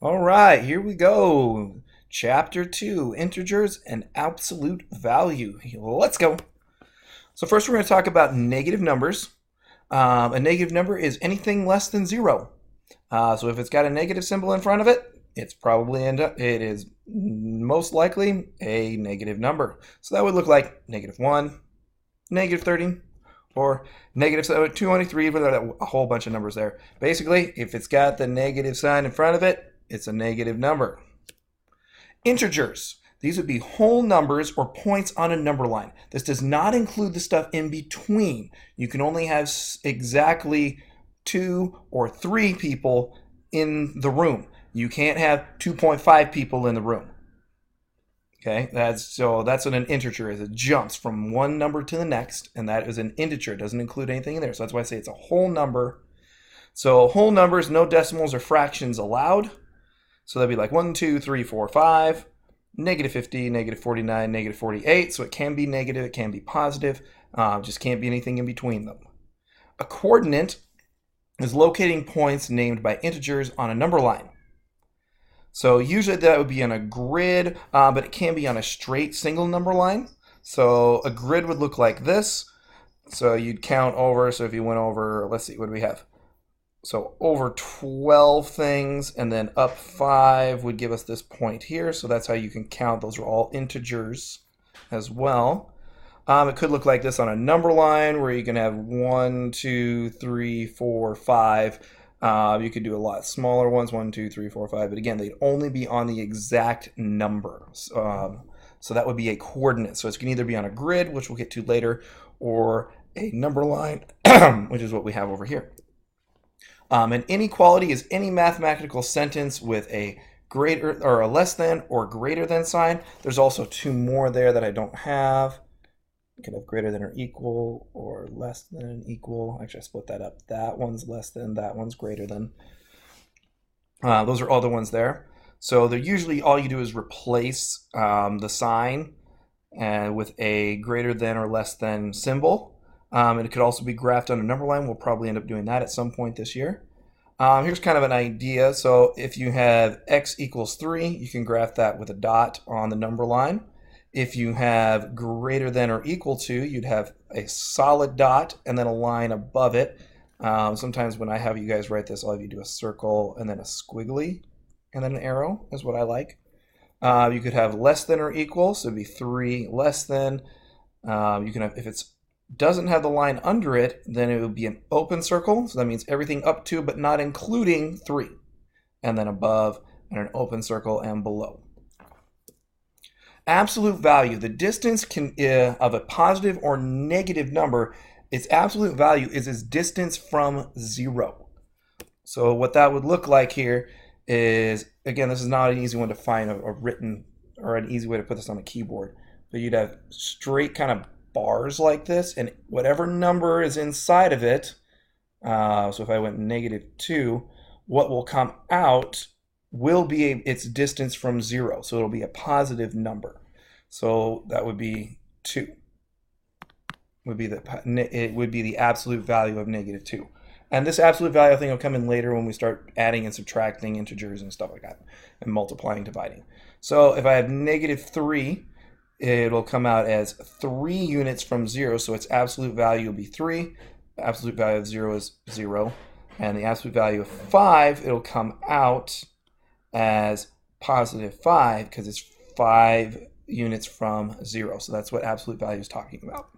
All right, here we go. Chapter 2, Integers and Absolute Value. Let's go. So first we're going to talk about negative numbers. A negative number is anything less than 0. So if it's got a negative symbol in front of it, it is most likely a negative number. So that would look like -1, -30, or -223, a whole bunch of numbers there. Basically, if it's got the negative sign in front of it, it's a negative number. Integers. These would be whole numbers or points on a number line. This does not include the stuff in between. You can only have exactly 2 or 3 people in the room. You can't have 2.5 people in the room. Okay, that's what an integer is. It jumps from one number to the next, and that is an integer. It doesn't include anything in there. So that's why I say it's a whole number. So whole numbers, no decimals or fractions allowed. So that'd be like 1, 2, 3, 4, 5, -50, -49, -48. So it can be negative, it can be positive, just can't be anything in between them. A coordinate is locating points named by integers on a number line. So usually that would be on a grid, but it can be on a straight single number line. So a grid would look like this. So you'd count over, so if you went over, let's see, what do we have? So over 12 things, and then up 5 would give us this point here. So that's how you can count. Those are all integers as well. It could look like this on a number line where you can have 1, 2, 3, 4, 5. You could do a lot smaller ones, 1, 2, 3, 4, 5. But again, they'd only be on the exact number. So that would be a coordinate. So it can either be on a grid, which we'll get to later, or a number line, which is what we have over here. An inequality is any mathematical sentence with a greater or a less than or greater than sign. There's also 2 more there that I don't have. You can have greater than or equal or less than equal. Actually, I split that up. That one's less than, that one's greater than. Those are all the ones there. So they're usually all you do is replace the sign with a greater than or less than symbol. And it could also be graphed on a number line. We'll probably end up doing that at some point this year. Here's kind of an idea. So if you have x equals 3, you can graph that with a dot on the number line. If you have greater than or equal to, you'd have a solid dot and then a line above it. Sometimes when I have you guys write this, I'll have you do a circle and then a squiggly and then an arrow is what I like. You could have less than or equal, so it'd be 3 less than. You can have, if it's doesn't have the line under it, then it would be an open circle. So that means everything up to but not including 3. And then above, and an open circle and below. Absolute value, the distance of a positive or negative number, its absolute value is its distance from 0. So what that would look like here is, again, this is not an easy one to find a written or an easy way to put this on a keyboard, but you'd have straight kind of bars like this, and whatever number is inside of it, so if I went -2, what will come out will be its distance from 0. So it'll be a positive number. So that would be 2. It would be the absolute value of -2. And this absolute value, I think, will come in later when we start adding and subtracting integers and stuff like that, and multiplying, dividing. So if I have -3, it'll come out as 3 units from 0, so its absolute value will be 3. The absolute value of 0 is 0. And the absolute value of 5, it'll come out as +5 because it's 5 units from 0. So that's what absolute value is talking about.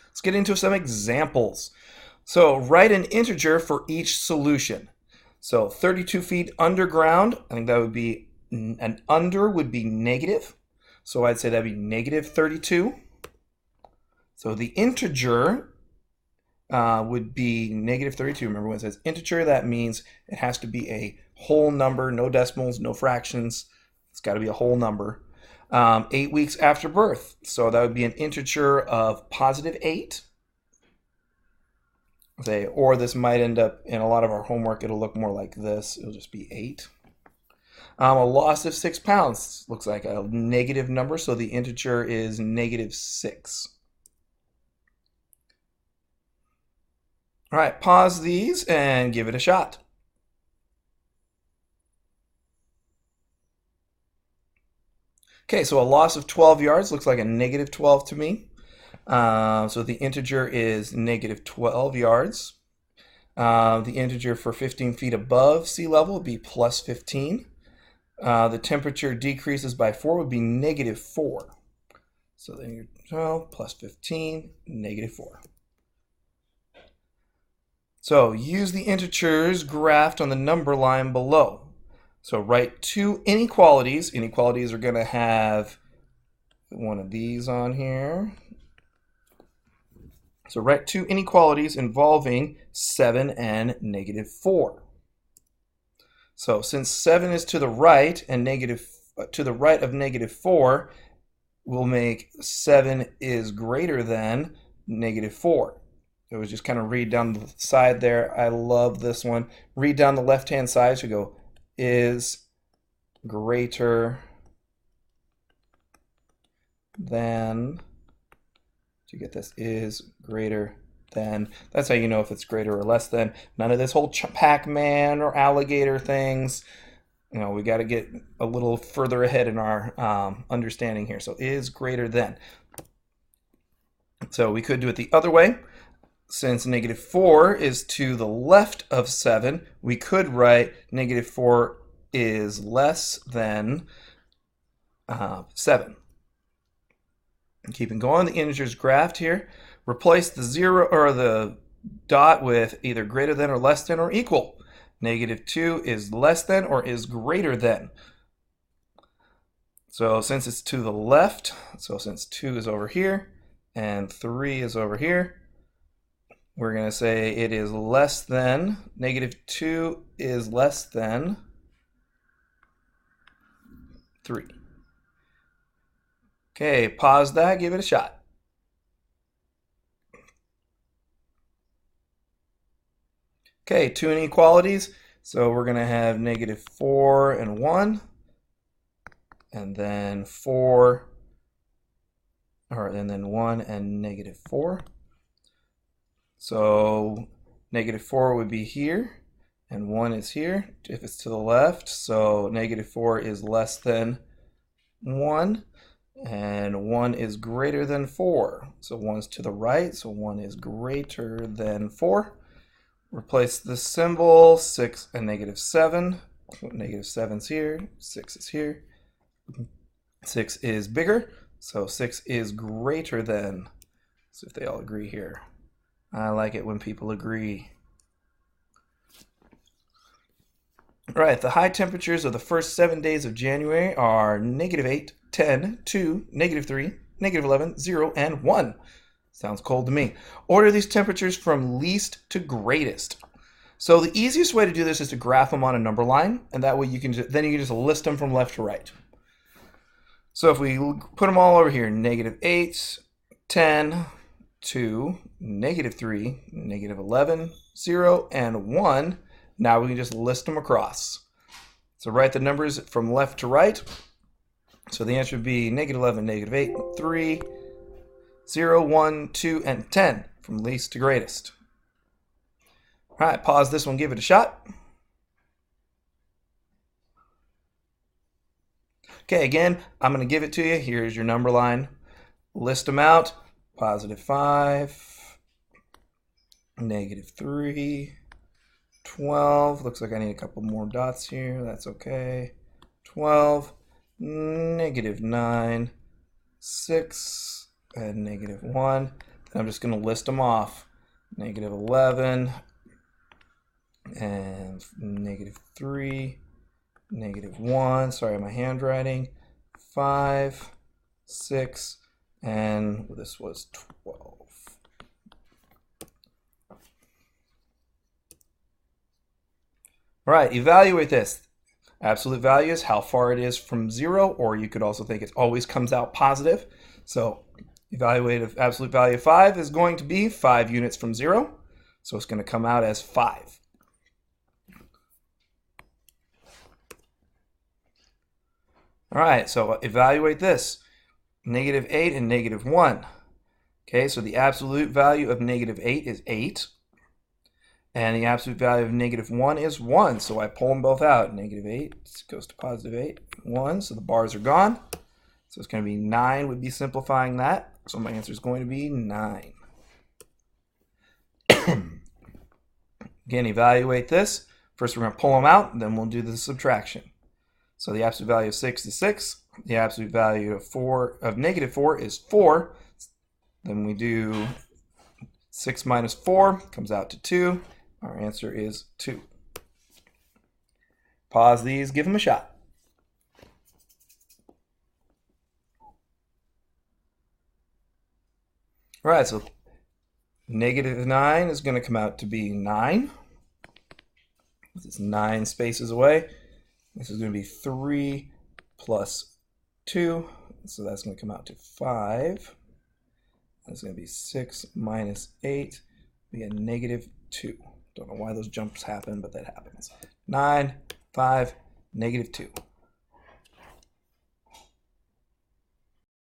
Let's get into some examples. So write an integer for each solution. So 32 feet underground, I think that would be, an under would be negative. So I'd say that'd be -32. So the integer would be -32. Remember when it says integer, that means it has to be a whole number, no decimals, no fractions. It's got to be a whole number. 8 weeks after birth. So that would be an integer of +8. Or this might end up, in a lot of our homework, it'll look more like this. It'll just be 8. A loss of 6 pounds looks like a negative number, so the integer is -6. All right, pause these and give it a shot. Okay, so a loss of 12 yards looks like a negative 12 to me. So the integer is negative 12 yards. The integer for 15 feet above sea level would be plus 15. The temperature decreases by 4 would be negative 4. So then you're 12 plus 15, negative 4. So use the integers graphed on the number line below. So write two inequalities. Inequalities are going to have one of these on here. So write two inequalities involving 7 and negative 4. So since 7 is to the right and to the right of negative 4, we'll make 7 is greater than negative 4. It was just kind of read down the side there. I love this one. Read down the left-hand side. So go is greater than, to get this, is greater than. That's how you know if it's greater or less than. None of this whole Pac-Man or alligator things. You know, we got to get a little further ahead in our understanding here. So is greater than. So we could do it the other way. Since negative 4 is to the left of 7, we could write negative 4 is less than 7. And keeping going, the integers graphed here. Replace the 0 or the dot with either greater than or less than or equal. Negative 2 is less than or is greater than. So since it's to the left, so since 2 is over here and 3 is over here, we're going to say it is less than, negative 2 is less than 3. Okay, pause that, give it a shot. Okay, two inequalities. So we're going to have negative 4 and 1, and then 4, and then 1 and negative 4. So negative 4 would be here, and 1 is here if it's to the left. So negative 4 is less than 1, and 1 is greater than 4. So 1 is to the right, so 1 is greater than 4. Replace the symbol, 6 and negative 7. Negative 7's here, 6 is here. 6 is bigger, so 6 is greater than. So if they all agree here. I like it when people agree. All right, the high temperatures of the first 7 days of January are negative 8, 10, 2, negative 3, negative 11, 0, and 1. Sounds cold to me. Order these temperatures from least to greatest. So the easiest way to do this is to graph them on a number line, and that way you can then you can just list them from left to right. So if we put them all over here, negative 8, 10, 2, negative 3, negative 11, 0, and 1. Now we can just list them across. So write the numbers from left to right. So the answer would be negative 11, negative 8, 3, 0, 1, 2, and 10 from least to greatest. All right, pause this one, give it a shot. Okay, again, I'm going to give it to you. Here's your number line. List them out. Positive 5, negative 3, 12. Looks like I need a couple more dots here. That's okay. 12, negative 9, 6, and negative 1. I'm just going to list them off. Negative 11, and negative 3, negative 1. Sorry, my handwriting. 5, 6, and this was 12. All right, evaluate this. Absolute value is how far it is from 0, or you could also think it always comes out positive. So evaluate of absolute value of 5 is going to be 5 units from 0. So it's going to come out as 5. All right, so evaluate this. Negative 8 and negative 1. Okay, so the absolute value of negative 8 is 8. And the absolute value of negative 1 is 1. So I pull them both out. Negative 8 goes to positive 8, 1. So the bars are gone. So it's going to be 9 would be simplifying that. So my answer is going to be 9. Again, evaluate this. First, we're going to pull them out, then we'll do the subtraction. So the absolute value of 6 is 6. The absolute value of negative 4 is 4. Then we do 6 minus 4, comes out to 2. Our answer is 2. Pause these, give them a shot. All right, so negative 9 is going to come out to be 9. This is 9 spaces away. This is going to be 3 plus 2. So that's going to come out to 5. That's going to be 6 minus 8. We get negative 2. Don't know why those jumps happen, but that happens. 9, 5, negative 2.